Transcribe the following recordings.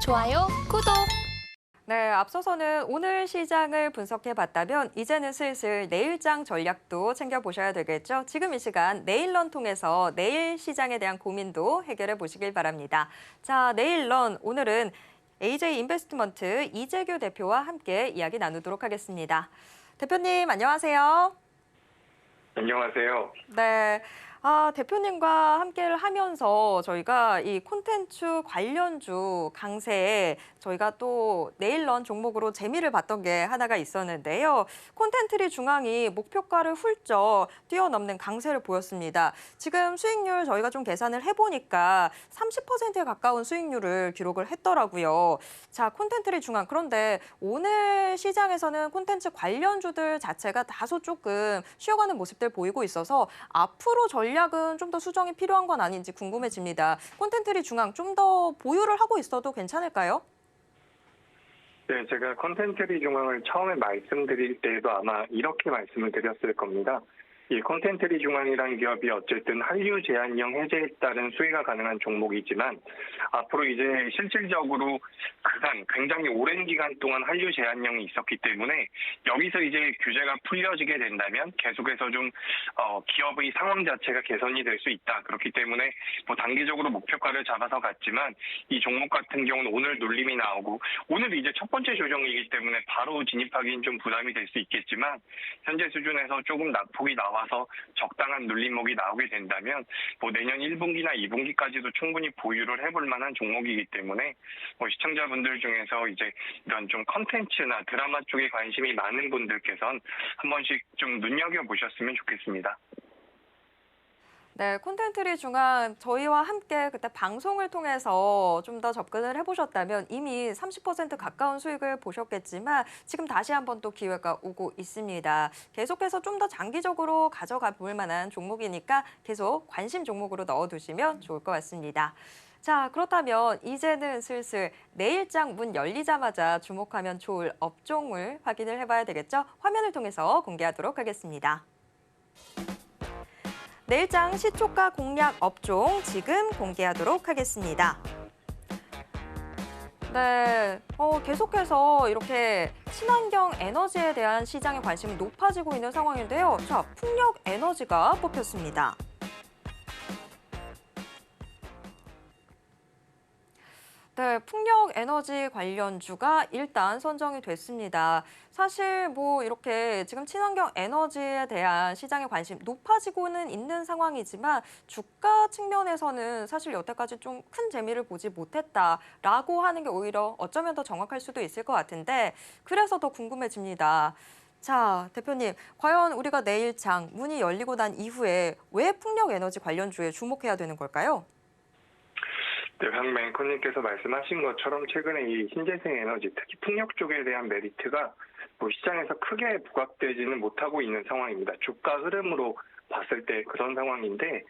좋아요, 구독! 네, 앞서서는 오늘 시장을 분석해봤다면 이제는 슬슬 내일장 전략도 챙겨보셔야 되겠죠. 지금 이 시간 내일런 통해서 내일 시장에 대한 고민도 해결해 보시길 바랍니다. 자, 내일런 오늘은 AJ 인베스트먼트 이재규 대표와 함께 이야기 나누도록 하겠습니다. 대표님, 안녕하세요. 안녕하세요. 네. 대표님과 함께를 하면서 저희가 이 콘텐츠 관련주 강세에 저희가 또 내일런 종목으로 재미를 봤던 게 하나가 있었는데요. 콘텐트리 중앙이 목표가를 훌쩍 뛰어넘는 강세를 보였습니다. 지금 수익률 저희가 좀 계산을 해보니까 30%에 가까운 수익률을 기록을 했더라고요. 자, 콘텐트리 중앙. 그런데 오늘 시장에서는 콘텐츠 관련주들 자체가 다소 조금 쉬어가는 모습들 보이고 있어서 앞으로 전략은 좀 더 수정이 필요한 건 아닌지 궁금해집니다. 콘텐트리 중앙 좀 더 보유를 하고 있어도 괜찮을까요? 네, 제가 콘텐츠리 중앙을 처음에 말씀드릴 때에도 아마 이렇게 말씀을 드렸을 겁니다. 이 콘텐츠리 중앙이라는 기업이 어쨌든 한류 제한령 해제에 따른 수혜가 가능한 종목이지만 앞으로 이제 실질적으로 그간 굉장히 오랜 기간 동안 한류 제한령이 있었기 때문에 여기서 이제 규제가 풀려지게 된다면 계속해서 좀 기업의 상황 자체가 개선이 될 수 있다. 그렇기 때문에 뭐 단기적으로 목표가를 잡아서 갔지만 이 종목 같은 경우는 오늘 눌림이 나오고 오늘 이제 첫 번째 조정이기 때문에 바로 진입하기는 좀 부담이 될 수 있겠지만 현재 수준에서 조금 낙폭이 나와서 적당한 눌림목이 나오게 된다면 뭐 내년 1분기나 2분기까지도 충분히 보유를 해볼 만한 종목이기 때문에 뭐 시청자분들 중에서 이제 이런 좀 컨텐츠나 드라마 쪽에 관심이 많은 분들께서는 한 번씩 좀 눈여겨보셨으면 좋겠습니다. 네, 콘텐츠리 중앙 저희와 함께 그때 방송을 통해서 좀 더 접근을 해보셨다면 이미 30% 가까운 수익을 보셨겠지만 지금 다시 한번 또 기회가 오고 있습니다. 계속해서 좀 더 장기적으로 가져가 볼 만한 종목이니까 계속 관심 종목으로 넣어두시면 좋을 것 같습니다. 자, 그렇다면 이제는 슬슬 내일장 문 열리자마자 주목하면 좋을 업종을 확인을 해봐야 되겠죠? 화면을 통해서 공개하도록 하겠습니다. 내일장 시초가 공략 업종 지금 공개하도록 하겠습니다. 네, 계속해서 이렇게 친환경 에너지에 대한 시장의 관심이 높아지고 있는 상황인데요. 자, 풍력 에너지가 뽑혔습니다. 네, 풍력 에너지 관련주가 일단 선정이 됐습니다. 사실 뭐 이렇게 지금 친환경 에너지에 대한 시장의 관심 높아지고는 있는 상황이지만 주가 측면에서는 사실 여태까지 좀 큰 재미를 보지 못했다라고 하는 게 오히려 어쩌면 더 정확할 수도 있을 것 같은데 그래서 더 궁금해집니다. 자, 대표님, 과연 우리가 내일 장 문이 열리고 난 이후에 왜 풍력 에너지 관련주에 주목해야 되는 걸까요? 네, 방금 앵커님께서 말씀하신 것처럼 최근에 이 신재생 에너지, 특히 풍력 쪽에 대한 메리트가 뭐 시장에서 크게 부각되지는 못하고 있는 상황입니다. 주가 흐름으로 봤을 때 그런 상황인데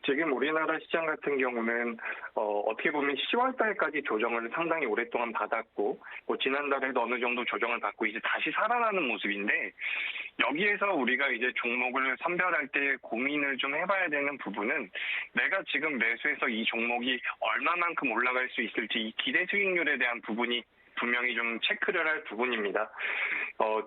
지금 우리나라 시장 같은 경우는 어떻게 보면 10월 달까지 조정을 상당히 오랫동안 받았고 뭐 지난달에도 어느 정도 조정을 받고 이제 다시 살아나는 모습인데 여기에서 우리가 이제 종목을 선별할 때 고민을 좀 해봐야 되는 부분은 내가 지금 매수해서 이 종목이 얼마만큼 올라갈 수 있을지 이 기대 수익률에 대한 부분이 분명히 좀 체크를 할 부분입니다.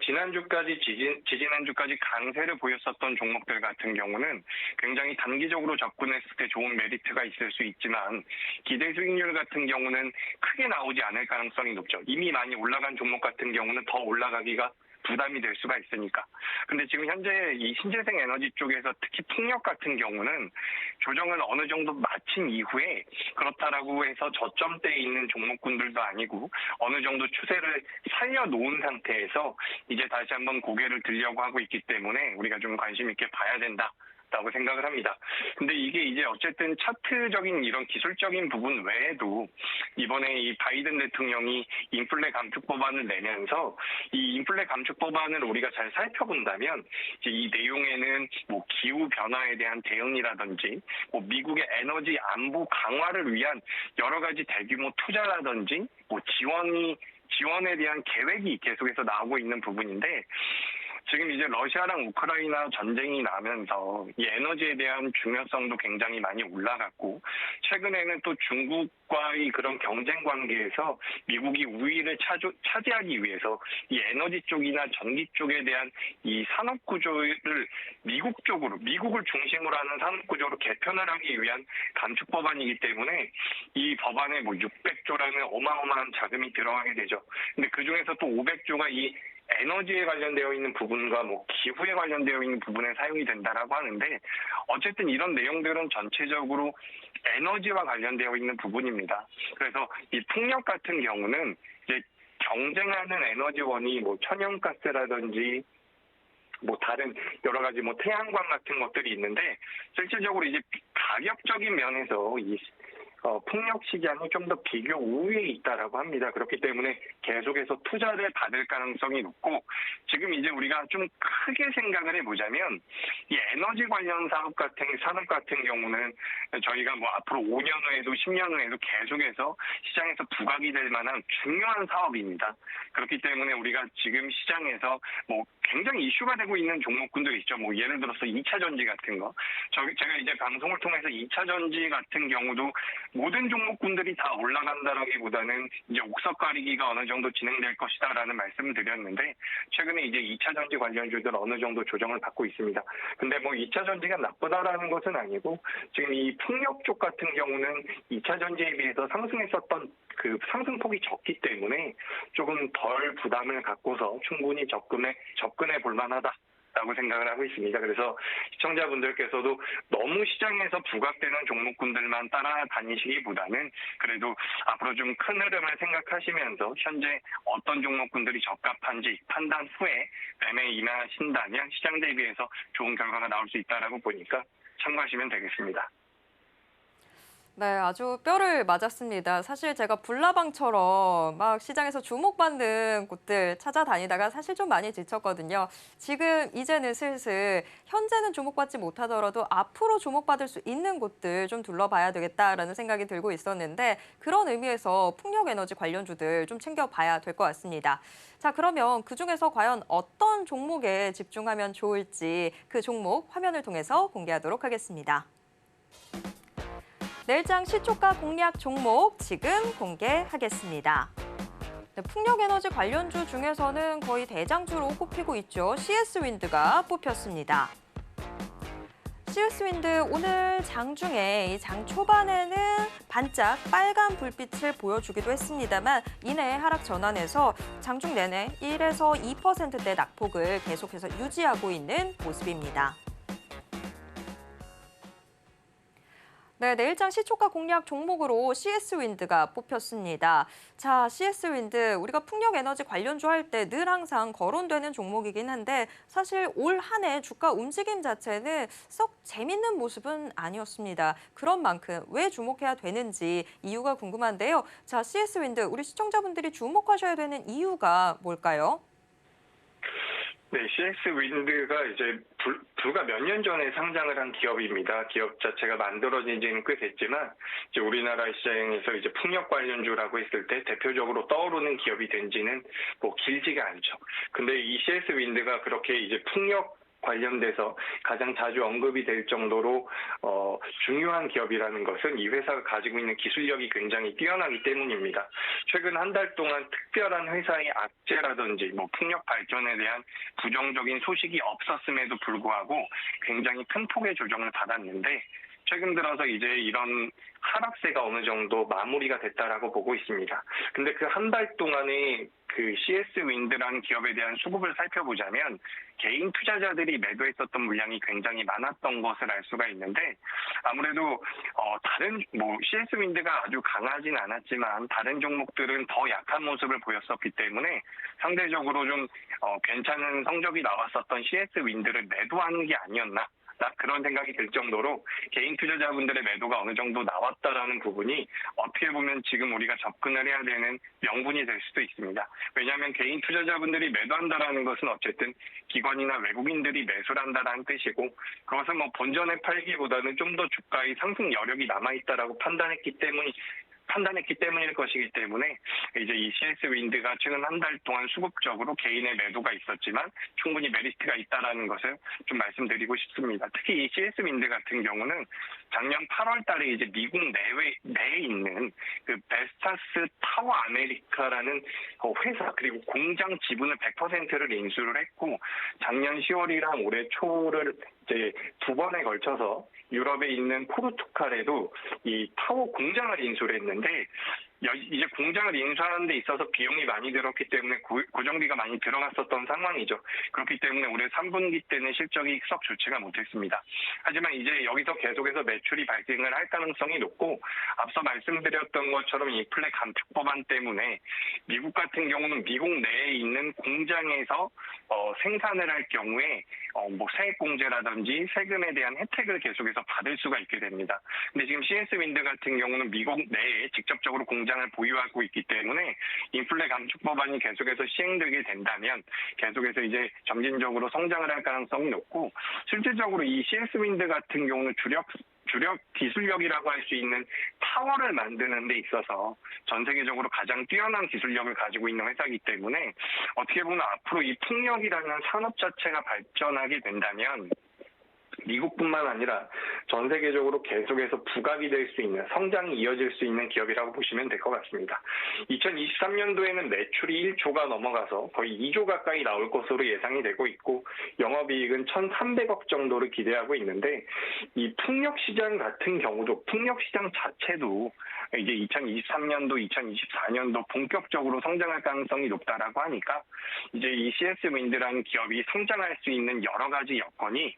지난주까지 지지난주까지 강세를 보였었던 종목들 같은 경우는 굉장히 단기적으로 접근했을 때 좋은 메리트가 있을 수 있지만 기대 수익률 같은 경우는 크게 나오지 않을 가능성이 높죠. 이미 많이 올라간 종목 같은 경우는 더 올라가기가 부담이 될 수가 있으니까. 근데 지금 현재 이 신재생 에너지 쪽에서 특히 풍력 같은 경우는 조정을 어느 정도 마친 이후에 그렇다라고 해서 저점대에 있는 종목군들도 아니고 어느 정도 추세를 살려놓은 상태에서 이제 다시 한번 고개를 들려고 하고 있기 때문에 우리가 좀 관심 있게 봐야 된다. 라고 생각을 합니다. 근데 이게 이제 어쨌든 차트적인 이런 기술적인 부분 외에도 이번에 이 바이든 대통령이 인플레 감축 법안을 내면서 이 인플레 감축 법안을 우리가 잘 살펴본다면 이제 이 내용에는 뭐 기후 변화에 대한 대응이라든지 뭐 미국의 에너지 안보 강화를 위한 여러 가지 대규모 투자라든지 뭐 지원에 대한 계획이 계속해서 나오고 있는 부분인데 지금 이제 러시아랑 우크라이나 전쟁이 나면서 이 에너지에 대한 중요성도 굉장히 많이 올라갔고, 최근에는 또 중국과의 그런 경쟁 관계에서 미국이 우위를 차지하기 위해서 이 에너지 쪽이나 전기 쪽에 대한 이 산업 구조를 미국을 중심으로 하는 산업 구조로 개편을 하기 위한 단축 법안이기 때문에 이 법안에 뭐 600조라는 어마어마한 자금이 들어가게 되죠. 근데 그 중에서 또 500조가 이 에너지에 관련되어 있는 부분과 뭐 기후에 관련되어 있는 부분에 사용이 된다라고 하는데, 어쨌든 이런 내용들은 전체적으로 에너지와 관련되어 있는 부분입니다. 그래서 이 풍력 같은 경우는 이제 경쟁하는 에너지원이 뭐 천연가스라든지 뭐 다른 여러 가지 뭐 태양광 같은 것들이 있는데, 실질적으로 이제 가격적인 면에서 이 풍력 시장이 좀 더 비교 우위에 있다라고 합니다. 그렇기 때문에 계속해서 투자를 받을 가능성이 높고, 지금 이제 우리가 좀 크게 생각을 해보자면 이 에너지 관련 산업 같은 경우는 저희가 뭐 앞으로 5년 후에도 10년 후에도 계속해서 시장에서 부각이 될 만한 중요한 사업입니다. 그렇기 때문에 우리가 지금 시장에서 뭐 굉장히 이슈가 되고 있는 종목군도 있죠. 뭐 예를 들어서 2차 전지 같은 거. 제가 이제 방송을 통해서 2차 전지 같은 경우도 모든 종목군들이 다 올라간다라기보다는 이제 옥석 가리기가 어느 정도 진행될 것이다라는 말씀을 드렸는데, 최근에 이제 2차 전지 관련주들 어느 정도 조정을 받고 있습니다. 근데 뭐 2차 전지가 나쁘다라는 것은 아니고, 지금 이 풍력 쪽 같은 경우는 2차 전지에 비해서 상승했었던 그 상승폭이 적기 때문에 조금 덜 부담을 갖고서 충분히 접근해 볼 만하다 라고 생각을 하고 있습니다. 그래서 시청자분들께서도 너무 시장에서 부각되는 종목군들만 따라다니시기보다는 그래도 앞으로 좀 큰 흐름을 생각하시면서 현재 어떤 종목군들이 적합한지 판단 후에 매매 임하신다면 시장 대비해서 좋은 결과가 나올 수 있다라고 보니까 참고하시면 되겠습니다. 네, 아주 뼈를 맞았습니다. 사실 제가 불나방처럼 막 시장에서 주목받는 곳들 찾아다니다가 사실 좀 많이 지쳤거든요. 지금 이제는 슬슬 현재는 주목받지 못하더라도 앞으로 주목받을 수 있는 곳들 좀 둘러봐야 되겠다라는 생각이 들고 있었는데, 그런 의미에서 풍력에너지 관련주들 좀 챙겨봐야 될 것 같습니다. 자, 그러면 그중에서 과연 어떤 종목에 집중하면 좋을지 그 종목 화면을 통해서 공개하도록 하겠습니다. 내일장 시초가 공략 종목 지금 공개하겠습니다. 네, 풍력에너지 관련주 중에서는 거의 대장주로 꼽히고 있죠. CS윈드가 뽑혔습니다. CS윈드 오늘 장중에 이 장 초반에는 반짝 빨간 불빛을 보여주기도 했습니다만 이내 하락 전환해서 장중 내내 1에서 2%대 낙폭을 계속해서 유지하고 있는 모습입니다. 네, 내일장 시초가 공략 종목으로 CS윈드가 뽑혔습니다. 자, CS윈드 우리가 풍력에너지 관련주 할 때 늘 항상 거론되는 종목이긴 한데, 사실 올 한 해 주가 움직임 자체는 썩 재밌는 모습은 아니었습니다. 그런 만큼 왜 주목해야 되는지 이유가 궁금한데요. 자, CS윈드 우리 시청자분들이 주목하셔야 되는 이유가 뭘까요? 네, CS윈드가 이제 불과 몇 년 전에 상장을 한 기업입니다. 기업 자체가 만들어진 지는 꽤 됐지만, 이제 우리나라 시장에서 이제 풍력 관련주라고 했을 때 대표적으로 떠오르는 기업이 된 지는 뭐 길지가 않죠. 근데 이 CS윈드가 그렇게 이제 풍력 관련돼서 가장 자주 언급이 될 정도로 중요한 기업이라는 것은 이 회사가 가지고 있는 기술력이 굉장히 뛰어나기 때문입니다. 최근 한 달 동안 특별한 회사의 악재라든지 뭐 풍력 발전에 대한 부정적인 소식이 없었음에도 불구하고 굉장히 큰 폭의 조정을 받았는데, 최근 들어서 이제 이런 하락세가 어느 정도 마무리가 됐다라고 보고 있습니다. 근데 그 한 달 동안에 그 CS윈드라는 기업에 대한 수급을 살펴보자면 개인 투자자들이 매도했었던 물량이 굉장히 많았던 것을 알 수가 있는데, 아무래도 다른 뭐 CS윈드가 아주 강하진 않았지만 다른 종목들은 더 약한 모습을 보였었기 때문에 상대적으로 좀 괜찮은 성적이 나왔었던 CS윈드를 매도하는 게 아니었나, 그런 생각이 들 정도로 개인 투자자분들의 매도가 어느 정도 나왔다라는 부분이 어떻게 보면 지금 우리가 접근을 해야 되는 명분이 될 수도 있습니다. 왜냐하면 개인 투자자분들이 매도한다라는 것은 어쨌든 기관이나 외국인들이 매수를 한다는 뜻이고, 그것은 뭐 본전에 팔기보다는 좀 더 주가의 상승 여력이 남아있다라고 판단했기 판단했기 때문일 것이기 때문에 이제 이 CS 윈드가 최근 한 달 동안 수급적으로 개인의 매도가 있었지만 충분히 메리트가 있다라는 것을 좀 말씀드리고 싶습니다. 특히 이 CS 윈드 같은 경우는 작년 8월 달에 이제 미국 내에 있는 그 베스타스 타워 아메리카라는 회사 그리고 공장 지분을 100%를 인수를 했고 작년 10월이랑 올해 초를 이제 두 번에 걸쳐서 유럽에 있는 포르투갈에도 이 타워 공장을 인수를 했는데 이제 공장을 인수하는 데 있어서 비용이 많이 들었기 때문에 고정비가 많이 들어갔었던 상황이죠. 그렇기 때문에 올해 3분기 때는 실적이 썩 좋지가 못했습니다. 하지만 이제 여기서 계속해서 매출이 발생을 할 가능성이 높고 앞서 말씀드렸던 것처럼 인플레 감축 법안 때문에 미국 같은 경우는 미국 내에 있는 공장에서 생산을 할 경우에 뭐 세액공제라든지 세금에 대한 혜택을 계속해서 받을 수가 있게 됩니다. 근데 지금 CS 윈드 같은 경우는 미국 내에 직접적으로 공장을 보유하고 있기 때문에 인플레 감축 법안이 계속해서 시행되게 된다면 계속해서 이제 점진적으로 성장을 할 가능성이 높고 실질적으로 이 CS 윈드 같은 경우는 주력 기술력이라고 할 수 있는 타워를 만드는 데 있어서 전 세계적으로 가장 뛰어난 기술력을 가지고 있는 회사이기 때문에 어떻게 보면 앞으로 이 풍력이라는 산업 자체가 발전하게 된다면 미국뿐만 아니라 전 세계적으로 계속해서 부각이 될 수 있는 성장이 이어질 수 있는 기업이라고 보시면 될 것 같습니다. 2023년도에는 매출이 1조가 넘어가서 거의 2조 가까이 나올 것으로 예상이 되고 있고 영업이익은 1,300억 정도를 기대하고 있는데 이 풍력시장 같은 경우도 풍력시장 자체도 이제 2023년도, 2024년도 본격적으로 성장할 가능성이 높다라고 하니까 이제 이 CS 윈드라는 기업이 성장할 수 있는 여러 가지 여건이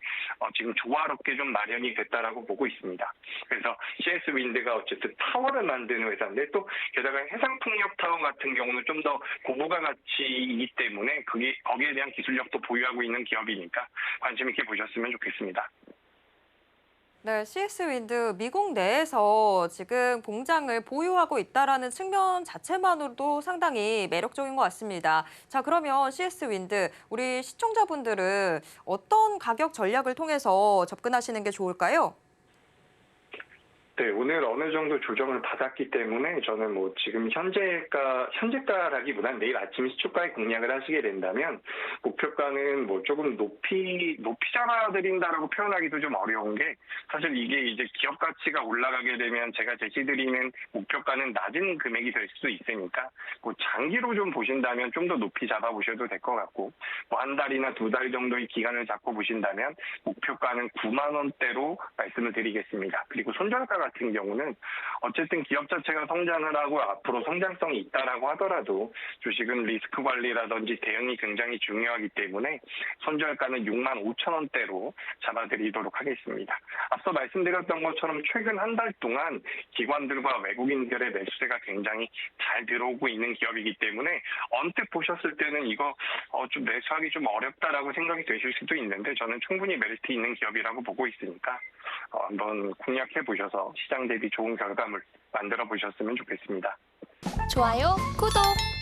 지금 조화롭게 좀 마련이 됐다라고 보고 있습니다. 그래서 CS 윈드가 어쨌든 타워를 만드는 회사인데 또 게다가 해상풍력 타워 같은 경우는 좀 더 고부가 가치이기 때문에 거기에 대한 기술력도 보유하고 있는 기업이니까 관심 있게 보셨으면 좋겠습니다. 네, CS 윈드 미국 내에서 지금 공장을 보유하고 있다라는 측면 자체만으로도 상당히 매력적인 것 같습니다. 자, 그러면 CS 윈드 우리 시청자분들은 어떤 가격 전략을 통해서 접근하시는 게 좋을까요? 네, 오늘 어느 정도 조정을 받았기 때문에 저는 뭐 지금 현재가라기보단 내일 아침 시초가에 공략을 하시게 된다면 목표가는 뭐 조금 높이 잡아드린다라고 표현하기도 좀 어려운 게 사실 이게 이제 기업 가치가 올라가게 되면 제가 제시드리는 목표가는 낮은 금액이 될 수도 있으니까 뭐 장기로 좀 보신다면 좀 더 높이 잡아보셔도 될 것 같고 뭐 한 달이나 두 달 정도의 기간을 잡고 보신다면 목표가는 9만 원대로 말씀을 드리겠습니다. 그리고 손절가 같은 경우는 어쨌든 기업 자체가 성장을 하고 앞으로 성장성이 있다라고 하더라도 주식은 리스크 관리라든지 대응이 굉장히 중요하기 때문에 손절가는 6만 5천 원대로 잡아드리도록 하겠습니다. 앞서 말씀드렸던 것처럼 최근 한 달 동안 기관들과 외국인들의 매수세가 굉장히 잘 들어오고 있는 기업이기 때문에 언뜻 보셨을 때는 이거 좀 매수하기 좀 어렵다라고 생각이 되실 수도 있는데 저는 충분히 메리트 있는 기업이라고 보고 있으니까 한번 공략해 보셔서 시장 대비 좋은 결과물 만들어 보셨으면 좋겠습니다. 좋아요, 구독!